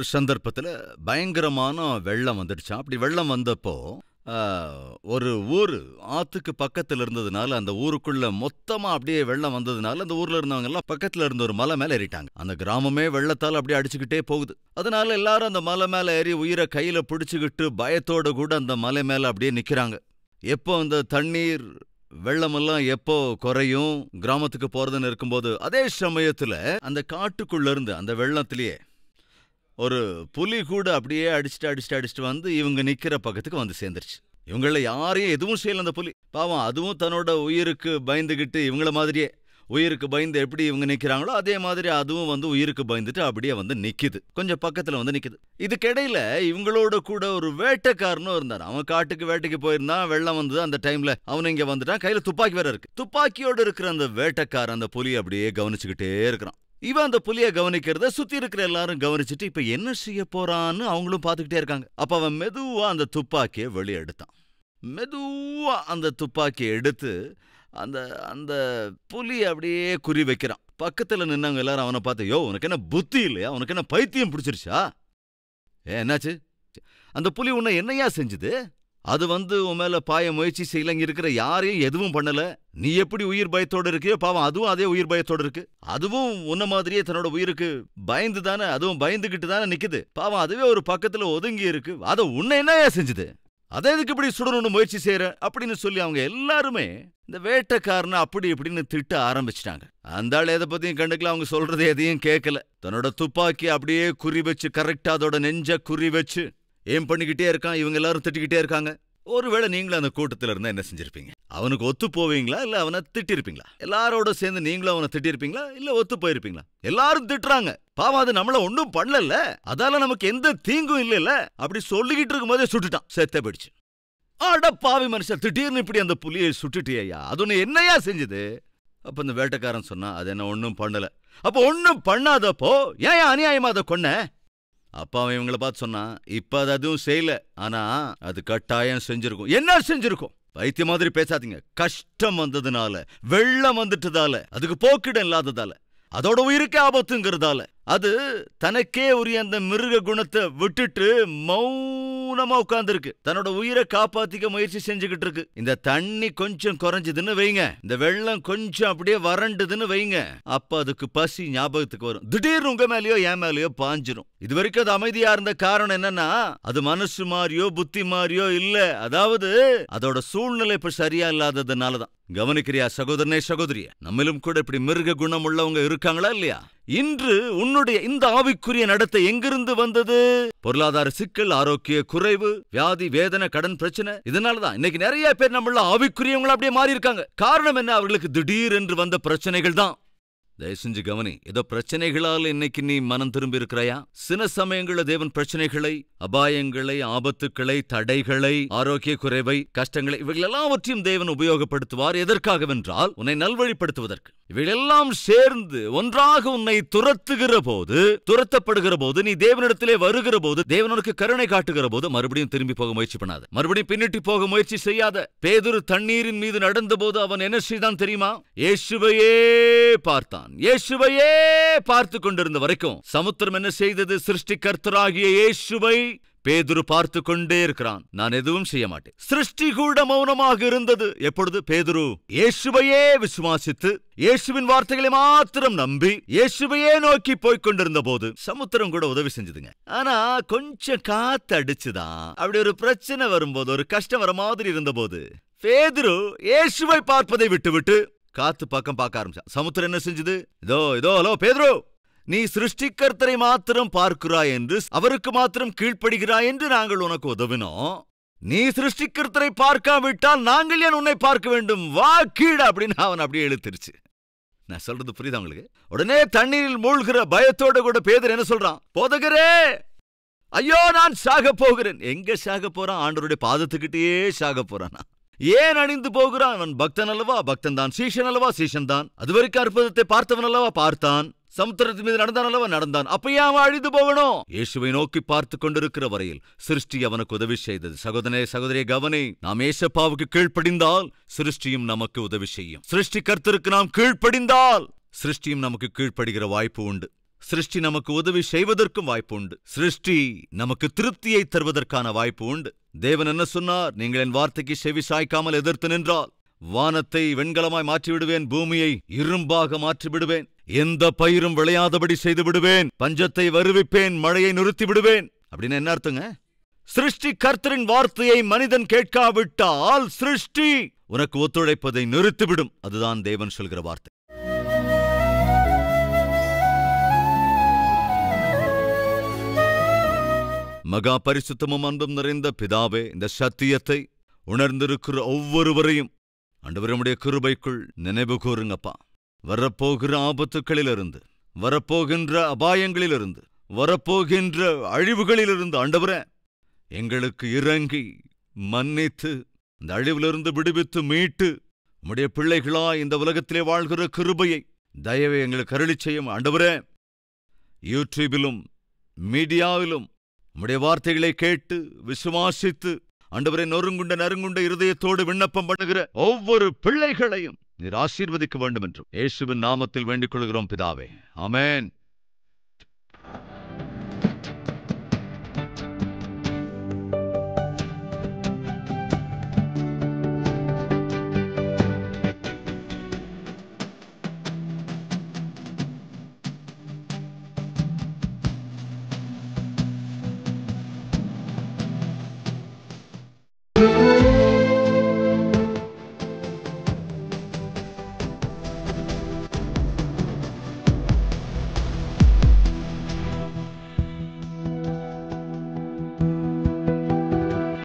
ஒரு சந்தர்ப்பத்துல பயங்கரமான வெள்ளம் வந்துடுச்சாம். அப்படி வெள்ளம் வந்தப்போ ஒரு ஊரு ஆத்துக்கு பக்கத்துல இருந்ததுனால, அந்த ஊருக்குள்ள மொத்தமா அப்படியே வெள்ளம் வந்ததுனால, அந்த ஊர்ல இருந்தவங்க எல்லாம் பக்கத்துல இருந்த ஒரு மலை மேல ஏறிட்டாங்க. அந்த கிராமமே வெள்ளத்தால் அப்படியே அடிச்சுக்கிட்டே போகுது. அதனால எல்லாரும் அந்த மலை மேல ஏறி உயிரை கையில பிடிச்சுக்கிட்டு பயத்தோட கூட அந்த மலை மேல அப்படியே நிக்கிறாங்க. எப்போ அந்த தண்ணீர் வெள்ளமெல்லாம் எப்போ குறையும், கிராமத்துக்கு போறதுன்னு இருக்கும்போது, அதே சமயத்துல அந்த காட்டுக்குள்ள இருந்து அந்த வெள்ளத்திலேயே ஒரு புலி கூட அப்படியே அடிச்சுட்டு வந்து இவங்க நிக்கிற பக்கத்துக்கு வந்து சேர்ந்துருச்சு. இவங்கள யாரையும் எதுவும் செய்யல அந்த புலி. பாவம் அதுவும் தன்னோட உயிருக்கு பயந்துகிட்டு இவங்கள மாதிரியே உயிருக்கு பயந்து எப்படி இவங்க நிக்கிறாங்களோ அதே மாதிரி அதுவும் வந்து உயிருக்கு பயந்துட்டு அப்படியே வந்து நிக்குது. கொஞ்சம் பக்கத்துல வந்து நிக்குது. இதுக்கிடையில இவங்களோட கூட ஒரு வேட்டைக்காரனும் இருந்தார். அவன் காட்டுக்கு வேட்டைக்கு போயிருந்தான். வெள்ளம் வந்தது. அந்த டைம்ல அவன் இங்க வந்துட்டான். கையில துப்பாக்கி வேற இருக்கு. துப்பாக்கியோட இருக்கிற அந்த வேட்டைக்காரன் அந்த புலி அப்படியே கவனிச்சுக்கிட்டே இருக்கிறான். இவன் அந்த புலிய கவனிக்கிறத சுத்தி இருக்கிற எல்லாரும் கவனிச்சுட்டு இப்ப என்ன செய்ய போறான்னு அவங்களும் பாத்துக்கிட்டே இருக்காங்க. அப்ப அவன் மெதுவா அந்த துப்பாக்கியை வெளியே எடுத்தான். மெதுவா அந்த துப்பாக்கியை எடுத்து அந்த அந்த புலி அப்படியே குறி வைக்கிறான். பக்கத்துல நின்னவங்க எல்லாரும் அவனை பார்த்து, யோ உனக்கு என்ன புத்தி இல்லையா, உனக்கு என்ன பைத்தியம் பிடிச்சிருச்சா, என்னாச்சு, அந்த புலி உன்னை என்னையா செஞ்சுது, அது வந்து உன் மேல பாய முயற்சி செய்யல, இங்க இருக்கிற யாரையும் எதுவும் பண்ணல, நீ எப்படி உயிர் பயத்தோடு இருக்கியோ பாவம் அதுவும் அதே உயிர் பயத்தோடு இருக்கு, அதுவும் உன்ன மாதிரியே தன்னோட உயிருக்கு பயந்து தானே, அதுவும் பயந்துகிட்டு தானே நிக்குது, பாவம் அதுவே ஒரு பக்கத்துல ஒதுங்கி இருக்கு, அதை உன்னை என்னையா செஞ்சுது, அதை எதுக்கு இப்படி சுடணும்னு முயற்சி செய்யற அப்படின்னு சொல்லி அவங்க எல்லாருமே இந்த வேட்டைக்காரனை அப்படி இப்படின்னு திட்ட ஆரம்பிச்சிட்டாங்க. அந்த ஆள் எதை பத்தியும் கண்டுக்கல, அவங்க சொல்றதை எதையும் கேட்கல. தன்னோட துப்பாக்கி அப்படியே குறி வச்சு கரெக்டா அதோட நெஞ்ச குறி வச்சு ஏம் பண்ணிக்கிட்டே இருக்கான். இவங்க எல்லாரும் திட்டிக்கிட்டே இருக்காங்க. ஒருவேளை நீங்களும் அந்த கூட்டத்துல இருந்தா என்ன செஞ்சிருப்பீங்க? அவனுக்கு ஒத்து போவீங்களா இல்ல அவனை திட்டிருப்பீங்களா? எல்லாரோட சேர்ந்து நீங்களும் அவனை திட்டிருப்பீங்களா இல்ல ஒத்து போயிருப்பீங்களா? எல்லாரும் திட்டுறாங்க, பாவம் அது நம்மள ஒன்னும் பண்ணல, அதால நமக்கு எந்த தீங்கும் இல்ல, அப்படி சொல்லிக்கிட்டு இருக்கும் போதே சுட்டுட்டான், செத்த போயிடுச்சு. ஆட பாவி மனுஷன், திடீர்னு இப்படி அந்த புலியை சுட்டுட்டியா, அது ஒண்ணு என்னையா செஞ்சது? அப்ப இந்த வேட்டைக்காரன் சொன்னா, அது என்ன ஒன்னும் பண்ணல. அப்ப ஒன்னும் பண்ணாதப்போ ஏன் அநியாயமா அதை கொன்ன? அப்பா அவன் இவங்களை பார்த்து சொன்னா, இப்ப அது அதுவும் செய்யல, ஆனா அது கட்டாயம் செஞ்சிருக்கும். என்ன செஞ்சிருக்கும்? வைத்திய மாதிரி பேசாதீங்க. கஷ்டம் வந்ததுனால, வெள்ளம் வந்துட்டதால, அதுக்கு போக்கிடம் இல்லாததால, அதோட உயிருக்கு ஆபத்துங்கிறதால, அது தனக்கே உரிய அந்த மிருக குணத்தை விட்டுட்டு மௌனமா உட்கார்ந்துருக்கு, தன்னோட உயிரை காப்பாத்திக்க முயற்சி செஞ்சுக்கிட்டு இருக்கு. இந்த தண்ணி கொஞ்சம் குறைஞ்சதுன்னு வைங்க, இந்த வெள்ளம் கொஞ்சம் அப்படியே வறண்டுதுன்னு வைங்க, அப்ப அதுக்கு பசி ஞாபகத்துக்கு வரும். திடீர்னு உங்க மேலயோ என் மேலயோ பாஞ்சிரும். இது வரைக்கும் அது அமைதியா இருந்த காரணம் என்னன்னா, அது மனசு மாறியோ புத்தி மாறியோ இல்ல, அதாவது அதோட சூழ்நிலை இப்ப சரியா இல்லாததுனாலதான். கவனிக்கிறியா சகோதரனே சகோதரிய, நம்மளும் கூட இப்படி மிருக குணம் உள்ளவங்க இருக்காங்களா இல்லையா? இன்று உன்னுடைய இந்த ஆவிக்குரிய நடத்தை எங்கிருந்து வந்தது? பொருளாதார சிக்கல், ஆரோக்கிய குறைவு, வியாதி, வேதனை, கடன் பிரச்சனை, இதனாலதான் இன்னைக்கு நிறைய பேர் நம்மள ஆவிக்குரியவங்களா அப்படியே மாறி இருக்காங்க. காரணம் என்ன? அவர்களுக்கு திடீர் என்று வந்த பிரச்சனைகள் தான். தயவு செஞ்சு கவனி. ஏதோ பிரச்சனைகளால் இன்னைக்கு நீ மனம் திரும்பி இருக்கிறாயா? சில சமயங்கள தேவன் பிரச்சனைகளை, அபாயங்களை, ஆபத்துக்களை, தடைகளை, ஆரோக்கிய குறைவை, கஷ்டங்களை, இவைகள் எல்லாவற்றையும் தேவன் உபயோகப்படுத்துவார். எதற்காகவென்றால் உன்னை நல்வழிப்படுத்துவதற்கு. இவைகளெல்லாம் சேர்ந்து ஒன்றாக உன்னை துரத்துகிற போது, துரத்தப்படுகிற போது, நீ தேவனிடத்திலே வருகிற போது, தேவன் உனக்கு கருணை காட்டுகிற போது மறுபடியும் திரும்பி போக முயற்சி பண்ணாத, மறுபடியும் பின்னிட்டு போக முயற்சி செய்யாத. பேதுரு தண்ணீரின் மீது நடந்த போது அவன் என்ன செய்தான் தெரியுமா? இயேசுவையே பார்த்தான். இயேசுவையே பார்த்து கொண்டிருந்த வரைக்கும் சமுத்திரம் என்ன செய்தது? சிருஷ்டிகர்த்தராகிய இயேசுவை பேதுரு பார்த்து கொண்டே இருக்கிறான். நான் எதுவும் செய்ய மாட்டேன். சிருஷ்டி கூட மௌனமாக இருந்தது. எப்பொழுது பேதுரு இயேசுவையே விசுவாசித்து, இயேசுவின் வார்த்தைகளை மாத்திரம் நம்பி, இயேசுவையே நோக்கி போய்க் கொண்டிருந்த போது சமுத்திரம் கூட உதவி செஞ்சதுங்க. ஆனா கொஞ்சம் காத்து அடிச்சுதான், அப்படி ஒரு பிரச்சனை வரும்போது, ஒரு கஷ்டம் வர மாதிரி இருந்த போது, பேதுரு இயேசுவை பார்ப்பதை விட்டுவிட்டு காத்து பக்கம் பார்க்க ஆரம்பிச்சான். சமுத்திரம் என்ன செஞ்சது? இதோ இதோ, ஹலோ பேதுரு, நீ சிருஷ்டிகர்த்தரை மாத்திரம் பார்க்கிறாய் என்று, அவருக்கு மாத்திரம் கீழ்ப்படுகிறாய் என்று நாங்கள் உனக்கு உதவினோம். நீ சிருஷ்டிகர்த்தரை பார்க்காவிட்டால் நாங்கள் ஏன் உன்னை பார்க்க வேண்டும்? வா கீழ அப்படின்னு அவன் அப்படியே இழுத்துருச்சு. நான் சொல்றது புரியுதா உங்களுக்கு? உடனே தண்ணீரில் மூழ்கிற பயத்தோட கூட பேதுரு என்ன சொல்றான்? போதகரே, ஐயோ நான் சாக போகிறேன். எங்க சாக போறான்? ஆண்டவருடைய பாதத்துக்கிட்டே சாக போறானா? ஏன் அணிந்து போகிறான்? அவன் பக்தன் அல்லவா? பக்தன் தான். சீஷன் அல்லவா? சீஷன் தான். அதுவரைக்கும் அற்புதத்தை பார்த்தவன் அல்லவா? பார்த்தான். சமுத்திரத்தின் மீது நடந்தான் அல்லவா? நடந்தான். அப்ப ஏன் அவன் அழிந்து போகணும்? இயேசுவை நோக்கி பார்த்து கொண்டிருக்கிற வரையில் சிருஷ்டி அவனுக்கு உதவி செய்தது. சகோதரனே சகோதரியே கவனி, நாம் ஏசப்பாவுக்கு கீழ்ப்படிந்தால் சிருஷ்டியும் நமக்கு உதவி செய்யும். சிருஷ்டி கர்த்தருக்கு நாம் கீழ்ப்படிந்தால் சிருஷ்டியும் நமக்கு கீழ்ப்படுகிற வாய்ப்பு உண்டு. சிருஷ்டி நமக்கு உதவி செய்வதற்கும் வாய்ப்பு உண்டு. சிருஷ்டி நமக்கு திருப்தியை தருவதற்கான வாய்ப்பு உண்டு. தேவன் என்ன சொன்னார்? நீங்கள் என் வார்த்தைக்கு செவி சாய்க்காமல் எதிர்த்து நின்றால் வானத்தை வெண்கலமாய் மாற்றிவிடுவேன், பூமியை இரும்பாக மாற்றிவிடுவேன், எந்த பயிரும் விளையாதபடி செய்து விடுவேன், பஞ்சத்தை வருவிப்பேன், மழையை நிறுத்தி விடுவேன். அப்படின்னு என்ன அர்த்தங்க? சிருஷ்டி கர்த்தரின் வார்த்தையை மனிதன் கேட்காவிட்டால் சிருஷ்டி உனக்கு ஒத்துழைப்பதை நிறுத்திவிடும். அதுதான் தேவன் சொல்கிற வார்த்தை. மகா பரிசுத்தமும் அன்பும் நிறைந்த பிதாவே, இந்த சத்தியத்தை உணர்ந்திருக்கிற ஒவ்வொருவரையும் ஆண்டவரே உம்முடைய கிருபைக்குள் நினைவு கூறுங்கப்பா. வரப்போகிற ஆபத்துக்களிலிருந்து, வரப்போகின்ற அபாயங்களிலிருந்து, வரப்போகின்ற அழிவுகளிலிருந்து ஆண்டவரே எங்களுக்கு இறங்கி மன்னித்து இந்த அழிவிலிருந்து விடுவித்து மீட்டு உம்முடைய பிள்ளைகளாய் இந்த உலகத்திலே வாழ்கிற கிருபையை தயவை எங்களுக்கு அருளிச் செய்யும் ஆண்டவரே. யூடியூபிலும் மீடியாவிலும் உம்முடைய வார்த்தைகளை கேட்டு விசுவாசித்து ஆண்டவரே நறுங்குண்ட இருதயத்தோடு விண்ணப்பம் பண்ணுகிற ஒவ்வொரு பிள்ளைகளையும் நீர் ஆசீர்வதிக்க வேண்டும் என்றும் இயேசுவின் நாமத்தில் வேண்டிக் கொள்கிறோம் பிதாவே. ஆமென்.